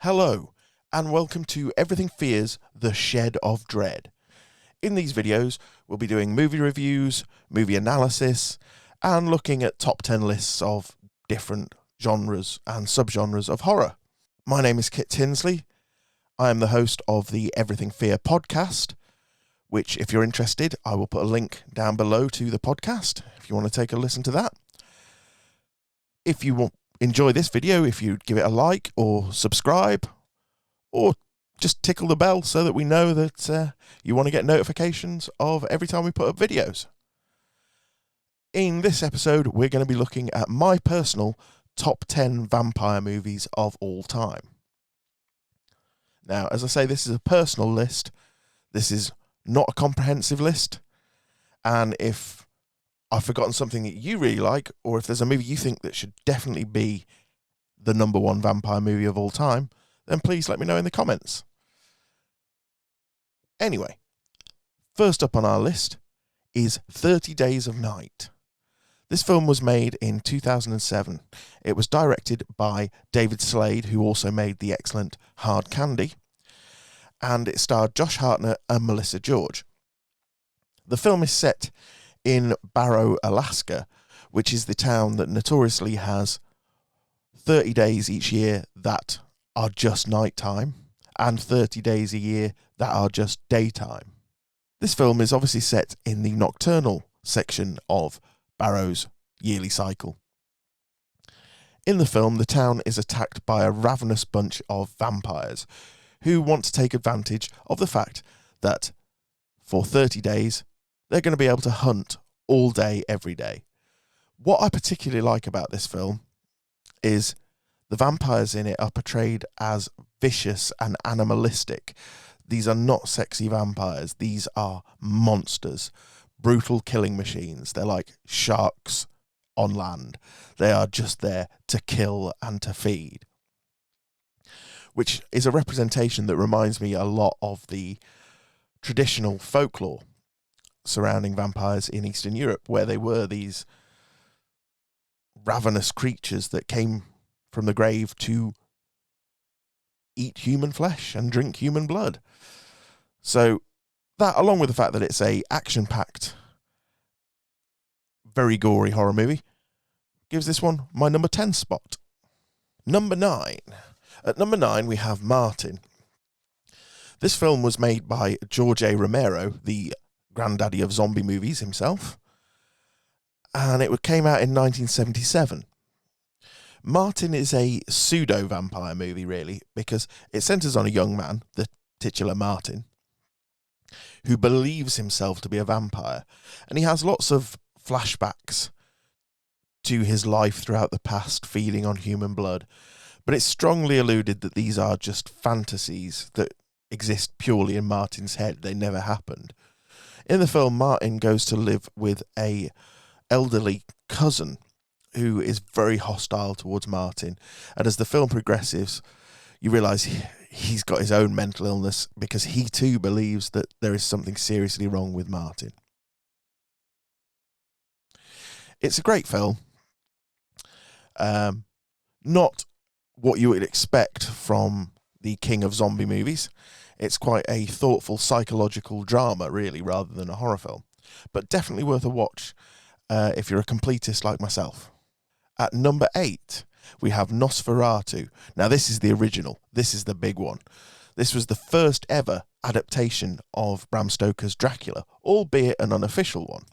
Hello, and welcome to Everything Fears, The Shed of Dread. In these videos, we'll be doing movie reviews, movie analysis, and looking at top 10 lists of different genres and subgenres of horror. My name is Kit Tinsley. I am the host of the Everything Fear podcast, which, if you're interested, I will put a link down below to the podcast if you want to take a listen to that. If you enjoy this video, if you'd give it a like or subscribe, or just tickle the bell so that we know that you want to get notifications of every time we put up videos. In this episode, we're going to be looking at my personal top 10 vampire movies of all time. Now, as I say, this is a personal list. This is not a comprehensive list. And if I've forgotten something that you really like, or if there's a movie you think that should definitely be the number one vampire movie of all time, then please let me know in the comments. Anyway, first up on our list is 30 Days of Night. This film was made in 2007. It was directed by David Slade, who also made the excellent Hard Candy, and it starred Josh Hartnett and Melissa George. The film is set in Barrow, Alaska, which is the town that notoriously has 30 days each year that are just nighttime and 30 days a year that are just daytime. This film is obviously set in the nocturnal section of Barrow's yearly cycle. In the film, the town is attacked by a ravenous bunch of vampires who want to take advantage of the fact that for 30 days they're going to be able to hunt all day, every day. What I particularly like about this film is the vampires in it are portrayed as vicious and animalistic. These are not sexy vampires. These are monsters, brutal killing machines. They're like sharks on land. They are just there to kill and to feed, which is a representation that reminds me a lot of the traditional folklore surrounding vampires in Eastern Europe, where they were these ravenous creatures that came from the grave to eat human flesh and drink human blood. So that, along with the fact that it's a action-packed, very gory horror movie, gives this one my number 10 spot. Number 9. At number 9, we have Martin. This film was made by George A. Romero, the granddaddy of zombie movies himself, and it came out in 1977. Martin is a pseudo-vampire movie, really, because it centres on a young man, the titular Martin, who believes himself to be a vampire, and he has lots of flashbacks to his life throughout the past, feeding on human blood, but it's strongly alluded that these are just fantasies that exist purely in Martin's head. They never happened. In the film, Martin goes to live with a elderly cousin who is very hostile towards Martin, and as the film progresses, you realise he's got his own mental illness because he too believes that there is something seriously wrong with Martin. It's a great film. Not what you would expect from the king of zombie movies. It's quite a thoughtful psychological drama, really, rather than a horror film, but definitely worth a watch if you're a completist like myself. At number 8, we have Nosferatu. Now, this is the original. This is the big one. This was the first ever adaptation of Bram Stoker's Dracula, albeit an unofficial one.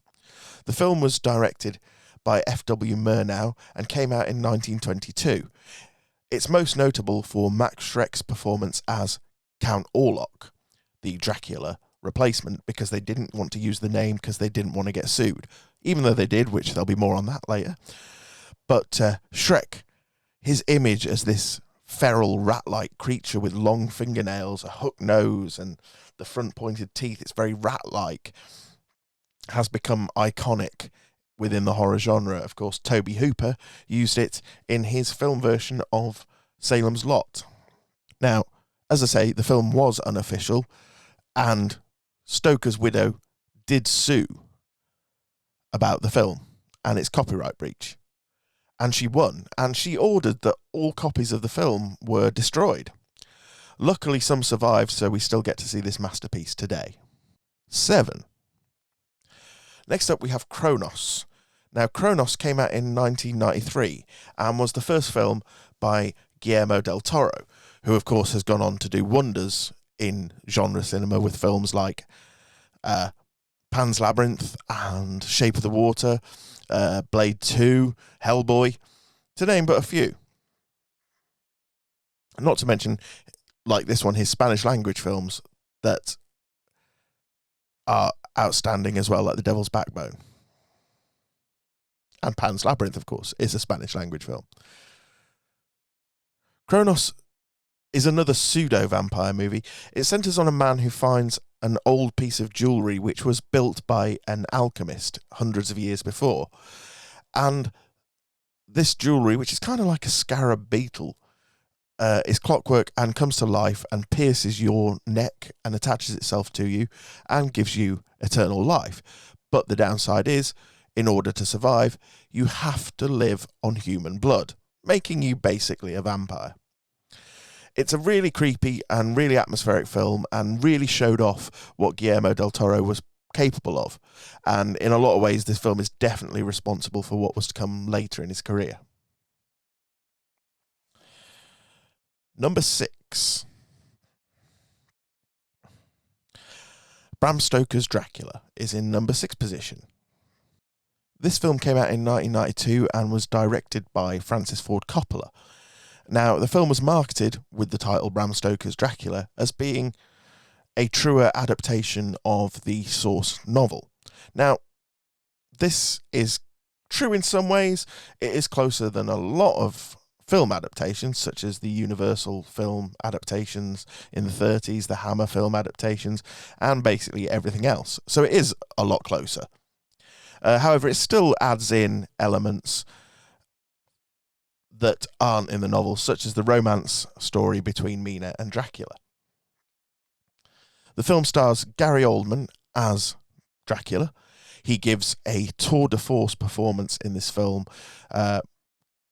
The film was directed by F.W. Murnau and came out in 1922. It's most notable for Max Schreck's performance as Count Orlok, the Dracula replacement, because they didn't want to use the name because they didn't want to get sued, even though they did, which there'll be more on that later. But Schreck, his image as this feral rat-like creature with long fingernails, a hooked nose, and the front-pointed teeth, it's very rat-like, has become iconic within the horror genre. Of course, Tobe Hooper used it in his film version of Salem's Lot. Now, as I say, the film was unofficial, and Stoker's widow did sue about the film and its copyright breach. And she won, and she ordered that all copies of the film were destroyed. Luckily, some survived, so we still get to see this masterpiece today. 7. Next up, we have Kronos. Now, Kronos came out in 1993 and was the first film by Guillermo del Toro, who, of course, has gone on to do wonders in genre cinema with films like Pan's Labyrinth and Shape of the Water, Blade 2, Hellboy, to name but a few. Not to mention, like this one, his Spanish language films that are outstanding as well, like The Devil's Backbone. And Pan's Labyrinth, of course, is a Spanish language film. Kronos is another pseudo-vampire movie. It centres on a man who finds an old piece of jewellery which was built by an alchemist hundreds of years before. And this jewellery, which is kind of like a scarab beetle, is clockwork and comes to life and pierces your neck and attaches itself to you and gives you eternal life. But the downside is, in order to survive, you have to live on human blood, making you basically a vampire. It's a really creepy and really atmospheric film and really showed off what Guillermo del Toro was capable of. And in a lot of ways, this film is definitely responsible for what was to come later in his career. Number 6. Bram Stoker's Dracula is in number 6 position. This film came out in 1992 and was directed by Francis Ford Coppola. Now, the film was marketed with the title Bram Stoker's Dracula as being a truer adaptation of the source novel. Now, this is true in some ways. It is closer than a lot of film adaptations, such as the Universal film adaptations in the 30s, the Hammer film adaptations, and basically everything else. So it is a lot closer. However, it still adds in elements that aren't in the novel, such as the romance story between Mina and Dracula. The film stars Gary Oldman as Dracula. He gives a tour de force performance in this film. Gary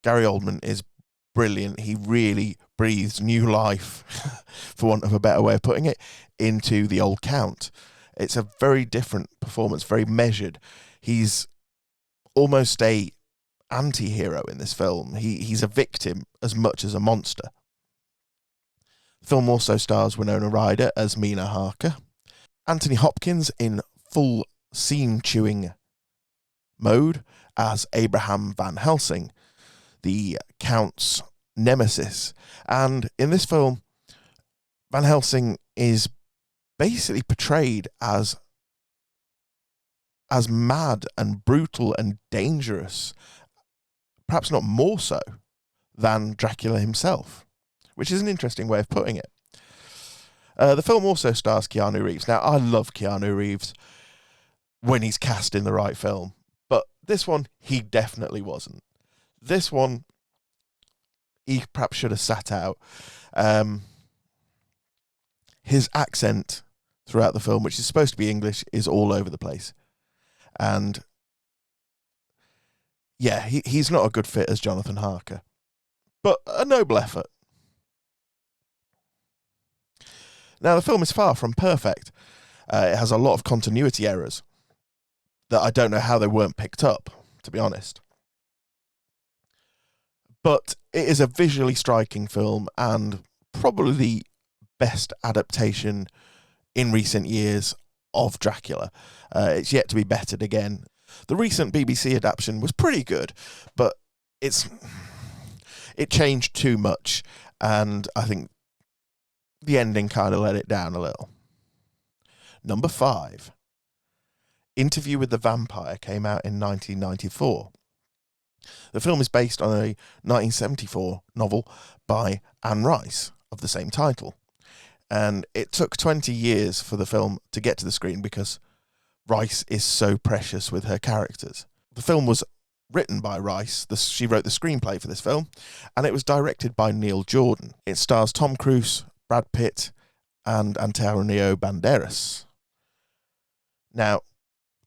Oldman is brilliant. He really breathes new life, for want of a better way of putting it, into the old Count. It's a very different performance, very measured. He's almost a anti-hero in this film. He's a victim as much as a monster. The film also stars Winona Ryder as Mina Harker, Anthony Hopkins in full scene-chewing mode as Abraham Van Helsing, the Count's nemesis. And in this film, Van Helsing is basically portrayed as mad and brutal and dangerous, perhaps not more so than Dracula himself, which is an interesting way of putting it. The film also stars Keanu Reeves. Now, I love Keanu Reeves when he's cast in the right film, but this one, he definitely wasn't. This one, he perhaps should have sat out. His accent throughout the film, which is supposed to be English, is all over the place. And yeah, he's not a good fit as Jonathan Harker, but a noble effort. Now, the film is far from perfect. It has a lot of continuity errors that I don't know how they weren't picked up, to be honest. But it is a visually striking film and probably the best adaptation in recent years of Dracula. It's yet to be bettered again. The recent BBC adaptation was pretty good, but it changed too much, and I think the ending kind of let it down a little. Number 5. Interview with the Vampire came out in 1994. The film is based on a 1974 novel by Anne Rice of the same title. And it took 20 years for the film to get to the screen because Rice is so precious with her characters. The film was written by Rice. She wrote the screenplay for this film, and it was directed by Neil Jordan. It stars Tom Cruise, Brad Pitt, and Antonio Banderas. Now,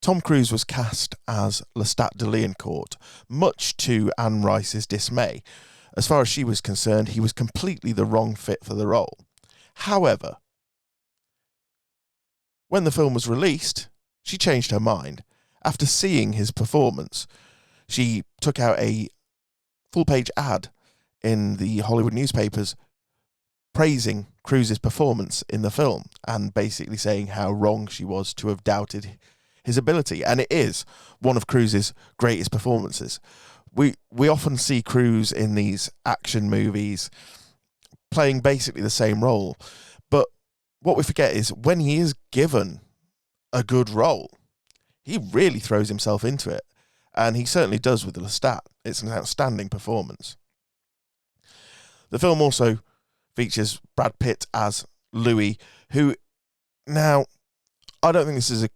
Tom Cruise was cast as Lestat de Liancourt, much to Anne Rice's dismay. As far as she was concerned, he was completely the wrong fit for the role. However, when the film was released, she changed her mind. After seeing his performance, she took out a full-page ad in the Hollywood newspapers praising Cruise's performance in the film and basically saying how wrong she was to have doubted his ability. And it is one of Cruise's greatest performances. We often see Cruise in these action movies playing basically the same role, but what we forget is when he is given a good role, he really throws himself into it, and he certainly does with Lestat. It's an outstanding performance. The film also features Brad Pitt as Louis, who, now, I don't think this is a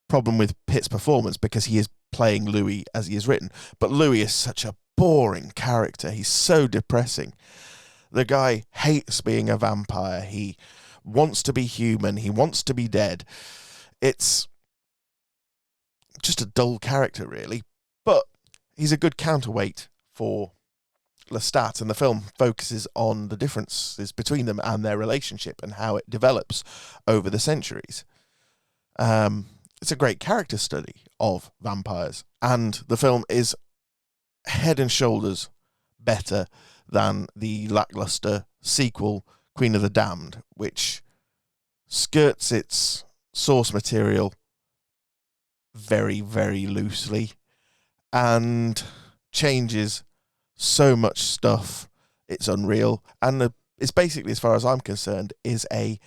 problem with Pitt's performance because he is playing Louis as he is written, but Louis is such a boring character. He's so depressing. The guy hates being a vampire. He wants to be human. He wants to be dead. It's just a dull character, really, but he's a good counterweight for Lestat, and the film focuses on the differences between them and their relationship and how it develops over the centuries. It's a great character study of vampires, and the film is head and shoulders better than the lackluster sequel Queen of the Damned, which skirts its source material very, very loosely and changes so much stuff. It's unreal. And it's basically, as far as I'm concerned, is a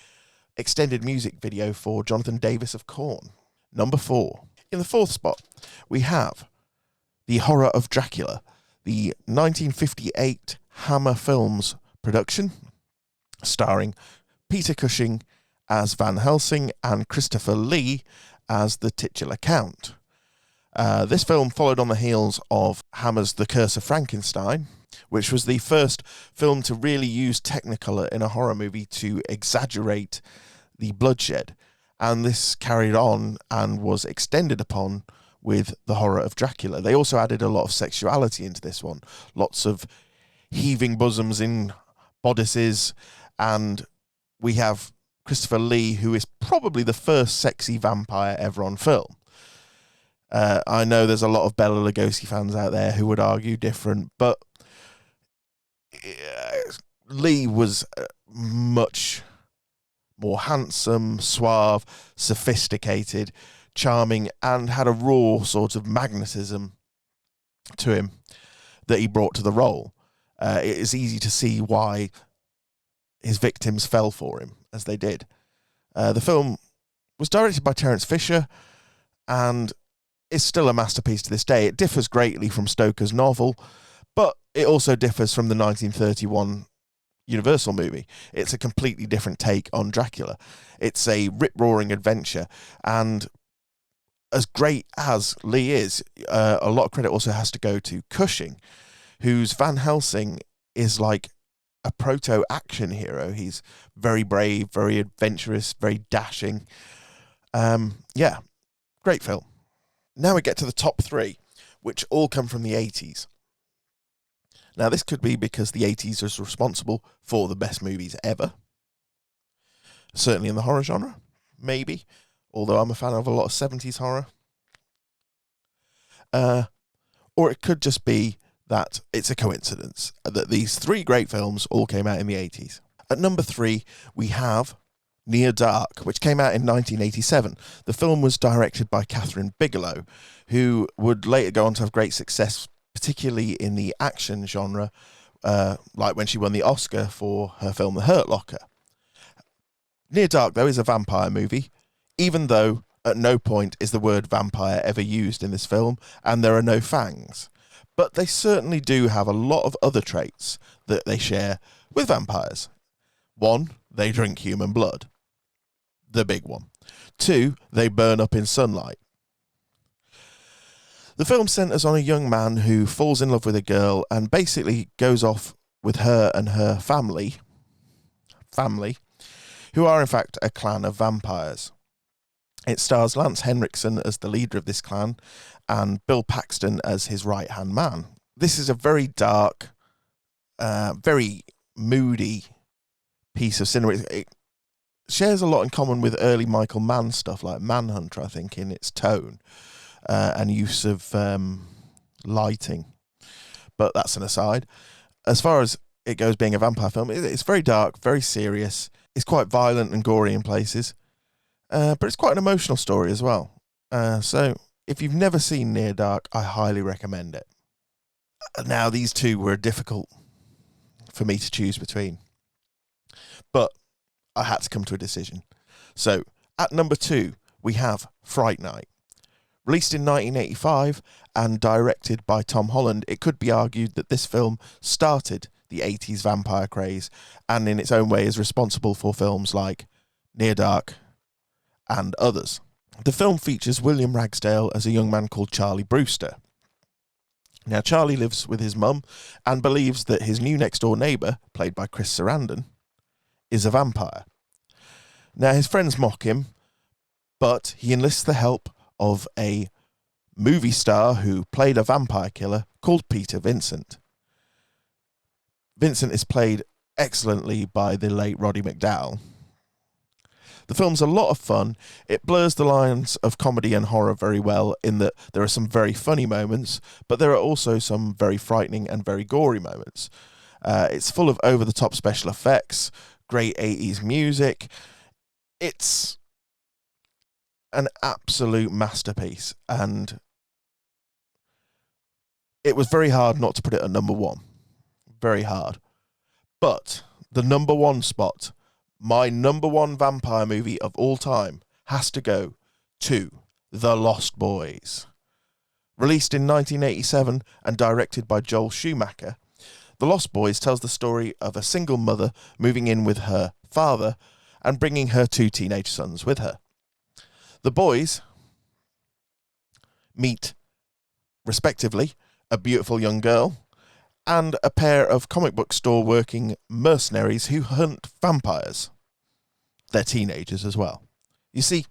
extended music video for Jonathan Davis of Korn. Number 4. In the 4th spot, we have The Horror of Dracula, the 1958 Hammer Films production, starring Peter Cushing as Van Helsing and Christopher Lee as the titular count. This film followed on the heels of Hammer's The Curse of Frankenstein, which was the first film to really use Technicolor in a horror movie to exaggerate the bloodshed. And this carried on and was extended upon with The Horror of Dracula. They also added a lot of sexuality into this one. Lots of heaving bosoms in bodices, and we have Christopher Lee, who is probably the first sexy vampire ever on film. I know there's a lot of Bela Lugosi fans out there who would argue different, but Lee was much more handsome, suave, sophisticated, charming, and had a raw sort of magnetism to him that he brought to the role. It is easy to see why his victims fell for him, as they did. The film was directed by Terence Fisher, and is still a masterpiece to this day. It differs greatly from Stoker's novel, but it also differs from the 1931 Universal movie. It's a completely different take on Dracula. It's a rip-roaring adventure, and as great as Lee is, a lot of credit also has to go to Cushing, whose Van Helsing is like a proto-action hero. He's very brave, very adventurous, very dashing. Yeah, great film. Now we get to the top 3, which all come from the 80s. Now, this could be because the 80s is responsible for the best movies ever. Certainly in the horror genre, maybe. Although I'm a fan of a lot of 70s horror. Or it could just be that it's a coincidence that these 3 great films all came out in the 80s. At number 3, we have Near Dark, which came out in 1987. The film was directed by Catherine Bigelow, who would later go on to have great success, particularly in the action genre, like when she won the Oscar for her film The Hurt Locker. Near Dark, though, is a vampire movie, even though at no point is the word vampire ever used in this film, and there are no fangs. But they certainly do have a lot of other traits that they share with vampires. 1, they drink human blood. The big one. 2, they burn up in sunlight. The film centres on a young man who falls in love with a girl and basically goes off with her and her family, who are in fact a clan of vampires. It stars Lance Henriksen as the leader of this clan and Bill Paxton as his right-hand man. This is a very dark, very moody piece of cinema. It shares a lot in common with early Michael Mann stuff like Manhunter, I think, in its tone and use of lighting. But that's an aside. As far as it goes being a vampire film, it's very dark, very serious. It's quite violent and gory in places. But it's quite an emotional story as well. So if you've never seen Near Dark, I highly recommend it. Now, these two were difficult for me to choose between, but I had to come to a decision. So at number 2, we have Fright Night. Released in 1985 and directed by Tom Holland, it could be argued that this film started the 80s vampire craze and in its own way is responsible for films like Near Dark and others. The film features William Ragsdale as a young man called Charlie Brewster. Now, Charlie lives with his mum and believes that his new next-door neighbour, played by Chris Sarandon, is a vampire. Now, his friends mock him, but he enlists the help of a movie star who played a vampire killer called Peter Vincent. Vincent is played excellently by the late Roddy McDowall. The film's a lot of fun. It blurs the lines of comedy and horror very well in that there are some very funny moments, but there are also some very frightening and very gory moments. It's full of over-the-top special effects, great 80s music. It's an absolute masterpiece, and it was very hard not to put it at number 1. Very hard. But the number 1 spot, my number 1 vampire movie of all time, has to go to The Lost Boys. Released in 1987 and directed by Joel Schumacher, The Lost Boys tells the story of a single mother moving in with her father and bringing her 2 teenage sons with her. The boys meet, respectively, a beautiful young girl and a pair of comic book store working mercenaries who hunt vampires. They're teenagers as well. You see,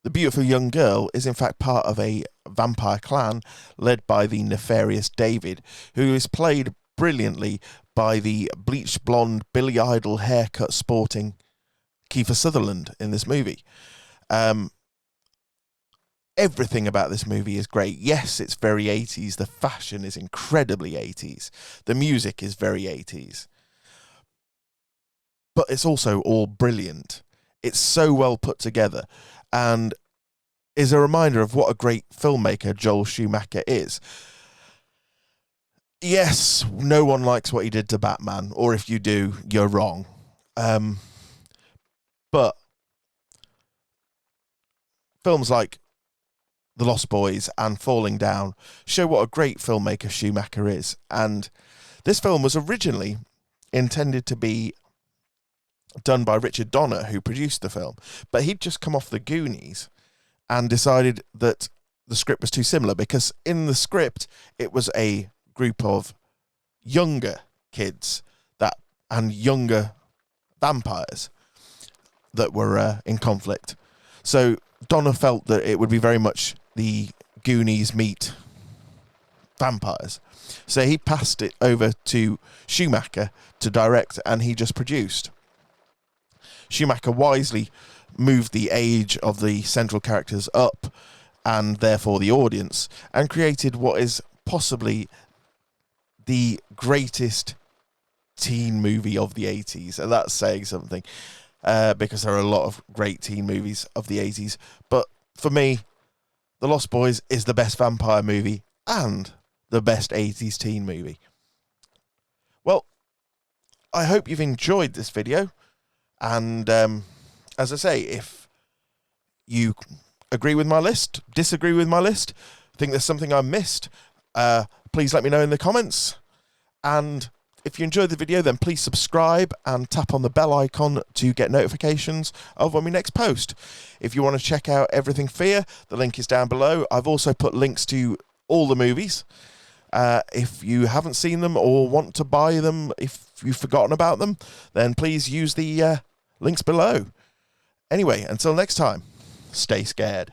the beautiful young girl is in fact part of a vampire clan led by the nefarious David, who is played brilliantly by the bleached blonde Billy Idol haircut sporting Kiefer Sutherland in this movie. Everything about this movie is great. Yes, it's very 80s. The fashion is incredibly 80s. The music is very 80s. But it's also all brilliant. It's so well put together and is a reminder of what a great filmmaker Joel Schumacher is. Yes, no one likes what he did to Batman, or if you do, you're wrong. But films like The Lost Boys and Falling Down show what a great filmmaker Schumacher is. And this film was originally intended to be done by Richard Donner, who produced the film. But he'd just come off The Goonies and decided that the script was too similar, because in the script, it was a group of younger kids and younger vampires that were in conflict. So Donner felt that it would be very much the Goonies meet vampires. So he passed it over to Schumacher to direct, and he just produced. Schumacher wisely moved the age of the central characters up, and therefore the audience, and created what is possibly the greatest teen movie of the 80s. And that's saying something, because there are a lot of great teen movies of the 80s. But for me, The Lost Boys is the best vampire movie and the best 80s teen movie. Well, I hope you've enjoyed this video. And as I say, if you agree with my list, disagree with my list, think there's something I missed, please let me know in the comments. And if you enjoyed the video, then please subscribe and tap on the bell icon to get notifications of when we next post. If you want to check out Everything Fear, the link is down below. I've also put links to all the movies. If you haven't seen them or want to buy them, if you've forgotten about them, then please use the links below. Anyway, until next time, stay scared.